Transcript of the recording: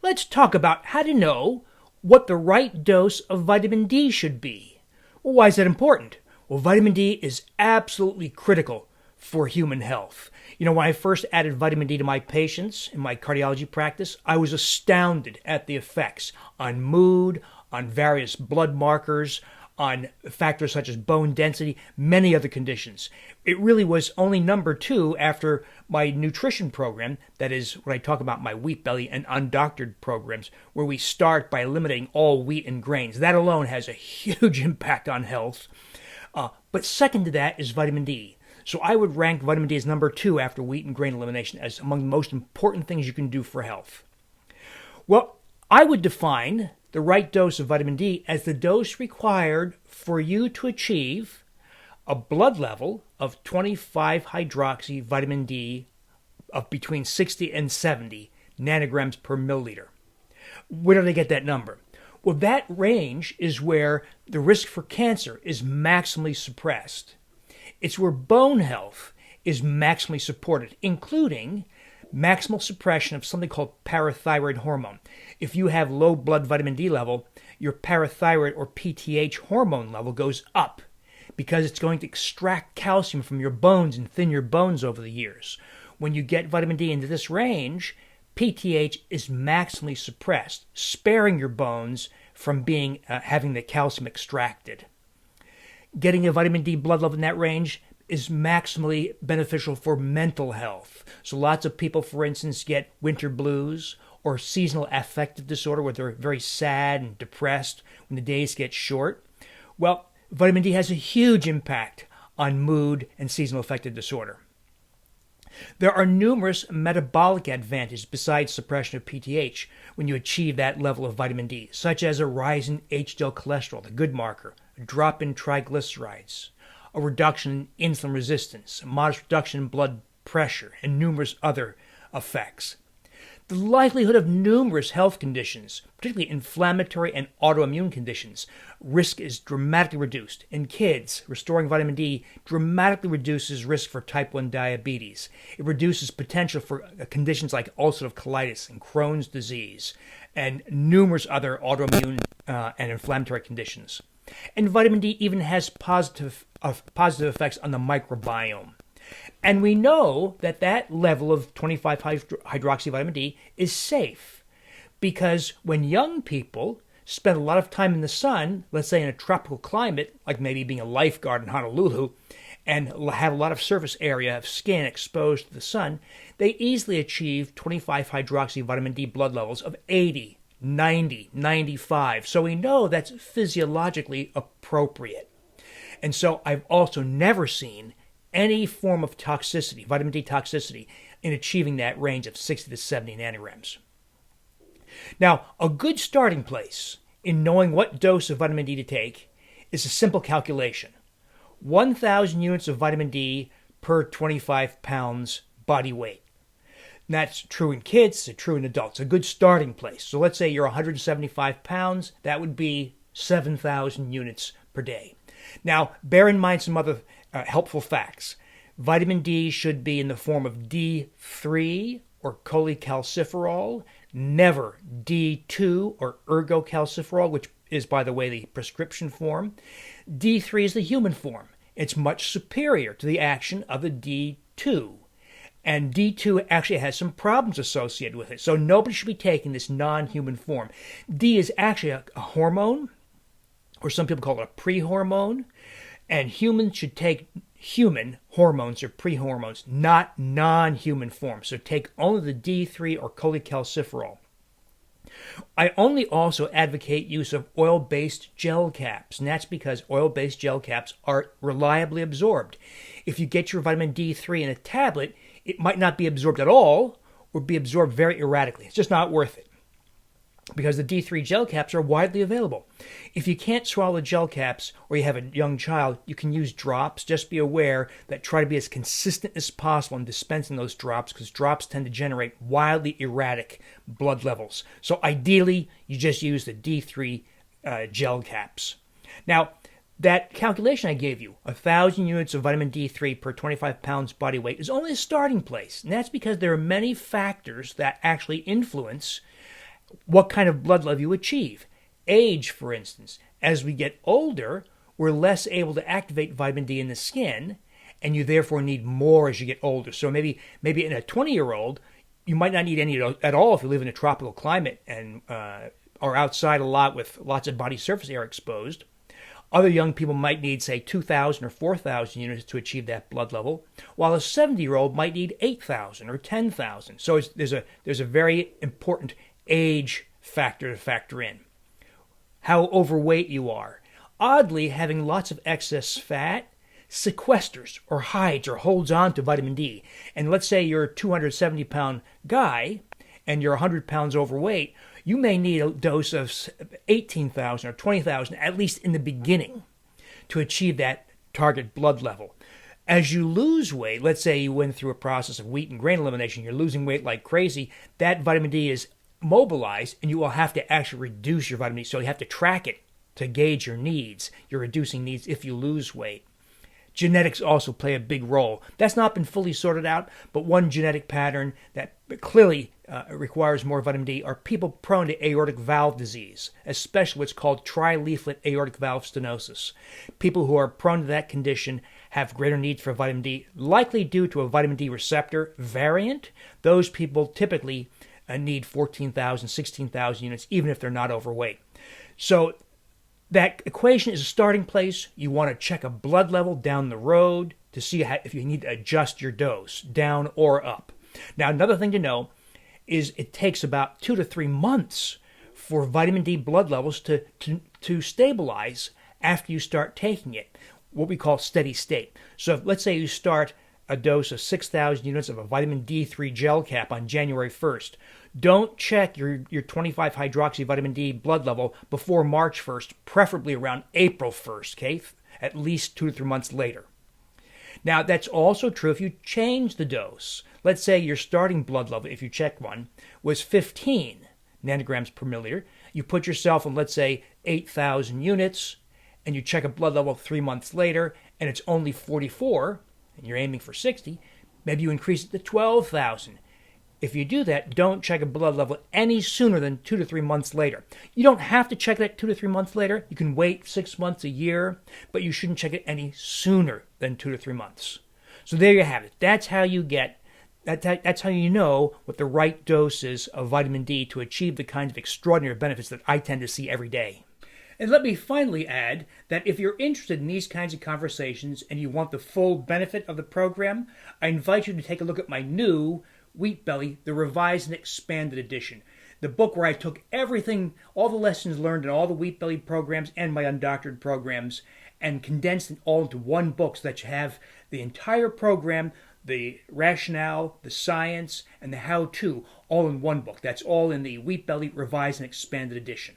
let's talk about how to know what the right dose of vitamin D should be. Well, why is that important? Well, vitamin D is absolutely critical for human health. When I first added vitamin D to my patients in my cardiology practice, I was astounded at the effects on mood, on various blood markers, on factors such as bone density, many other conditions. It really was only number 2 after my nutrition program, that is when I talk about my wheat belly and undoctored programs, where we start by eliminating all wheat and grains. That alone has a huge impact on health. But second to that is vitamin D. So I would rank vitamin D as number 2 after wheat and grain elimination as among the most important things you can do for health. Well, I would define the right dose of vitamin D as the dose required for you to achieve a blood level of 25 hydroxy vitamin D of between 60 and 70 nanograms per milliliter. Where do they get that number? Well, that range is where the risk for cancer is maximally suppressed. It's where bone health is maximally supported, including maximal suppression of something called parathyroid hormone. If you have low blood vitamin D level, your parathyroid or PTH hormone level goes up because it's going to extract calcium from your bones and thin your bones over the years. When you get vitamin D into this range, PTH is maximally suppressed, sparing your bones from having the calcium extracted. Getting a vitamin D blood level in that range is maximally beneficial for mental health. So lots of people, for instance, get winter blues or seasonal affective disorder where they're very sad and depressed when the days get short. Well, vitamin D has a huge impact on mood and seasonal affective disorder. There are numerous metabolic advantages besides suppression of PTH when you achieve that level of vitamin D, such as a rise in HDL cholesterol, the good marker, a drop in triglycerides, a reduction in insulin resistance, a modest reduction in blood pressure, and numerous other effects. The likelihood of numerous health conditions, particularly inflammatory and autoimmune conditions, risk is dramatically reduced. In kids, restoring vitamin D dramatically reduces risk for type 1 diabetes. It reduces potential for conditions like ulcerative colitis and Crohn's disease and numerous other autoimmune and inflammatory conditions. And vitamin D even has positive effects on the microbiome. And we know that that level of 25 hydroxy vitamin D is safe because when young people spend a lot of time in the sun, let's say in a tropical climate, like maybe being a lifeguard in Honolulu, and have a lot of surface area of skin exposed to the sun, they easily achieve 25 hydroxy vitamin D blood levels of 80, 90, 95. So we know that's physiologically appropriate. And so I've also never seen any form of toxicity, vitamin D toxicity, in achieving that range of 60 to 70 nanograms. Now, a good starting place in knowing what dose of vitamin D to take is a simple calculation. 1,000 units of vitamin D per 25 pounds body weight. And that's true in kids, it's true in adults. A good starting place. So let's say you're 175 pounds, that would be 7,000 units per day. Now, bear in mind some other helpful facts. Vitamin D should be in the form of D3 or cholecalciferol, never D2 or ergocalciferol, which is, by the way, the prescription form. D3 is the human form. It's much superior to the action of the D2. And D2 actually has some problems associated with it. So nobody should be taking this non-human form. D is actually a hormone, or some people call it a pre-hormone. And humans should take human hormones or pre-hormones, not non-human forms. So take only the D3 or cholecalciferol. I only also advocate use of oil-based gel caps, and that's because oil-based gel caps are reliably absorbed. If you get your vitamin D3 in a tablet, it might not be absorbed at all or be absorbed very erratically. It's just not worth it because the D3 gel caps are widely available. If you can't swallow gel caps or you have a young child, you can use drops. Just be aware that try to be as consistent as possible in dispensing those drops because drops tend to generate wildly erratic blood levels. So ideally, you just use the D3 gel caps. Now, that calculation I gave you, 1,000 units of vitamin D3 per 25 pounds body weight, is only a starting place. And that's because there are many factors that actually influence what kind of blood level you achieve. Age, for instance. As we get older, we're less able to activate vitamin D in the skin, and you therefore need more as you get older. So maybe in a 20-year-old, you might not need any at all if you live in a tropical climate and are outside a lot with lots of body surface area exposed. Other young people might need, say, 2,000 or 4,000 units to achieve that blood level, while a 70-year-old might need 8,000 or 10,000. So there's a very important age factor to factor in. How overweight you are. Oddly, having lots of excess fat sequesters or hides or holds on to vitamin D. And let's say you're a 270-pound guy and you're 100 pounds overweight, you may need a dose of 18,000 or 20,000, at least in the beginning, to achieve that target blood level. As you lose weight, let's say you went through a process of wheat and grain elimination, you're losing weight like crazy, that vitamin D is mobilized and you will have to actually reduce your vitamin D. So you have to track it to gauge your needs, your reducing needs if you lose weight. Genetics also play a big role. That's not been fully sorted out, but one genetic pattern that clearly requires more vitamin D are people prone to aortic valve disease, especially what's called tri-leaflet aortic valve stenosis. People who are prone to that condition have greater needs for vitamin D, likely due to a vitamin D receptor variant. Those people typically need 14,000, 16,000 units, even if they're not overweight. So that equation is a starting place. You want to check a blood level down the road to see if you need to adjust your dose, down or up. Now, another thing to know is it takes about 2 to 3 months for vitamin D blood levels to stabilize after you start taking it, what we call steady state. So let's say you start a dose of 6,000 units of a vitamin D3 gel cap on January 1st. Don't check your 25 hydroxy vitamin D blood level before March 1st, preferably around April 1st, okay? At least 2 to 3 months later. Now, that's also true if you change the dose. Let's say your starting blood level, if you check one, was 15 nanograms per milliliter. You put yourself on, let's say, 8,000 units, and you check a blood level 3 months later, and it's only 44, and you're aiming for 60, maybe you increase it to 12,000. If you do that, don't check a blood level any sooner than 2 to 3 months later. You don't have to check that 2 to 3 months later. You can wait 6 months, a year, but you shouldn't check it any sooner than 2 to 3 months. So there you have it. That's how you get, that's how you know what the right dose is of vitamin D to achieve the kinds of extraordinary benefits that I tend to see every day. And let me finally add that if you're interested in these kinds of conversations and you want the full benefit of the program, I invite you to take a look at my new Wheat Belly, the revised and expanded edition. The book where I took everything, all the lessons learned in all the Wheat Belly programs and my Undoctored programs, and condensed it all into one book so that you have the entire program, the rationale, the science, and the how-to all in one book. That's all in the Wheat Belly revised and expanded edition.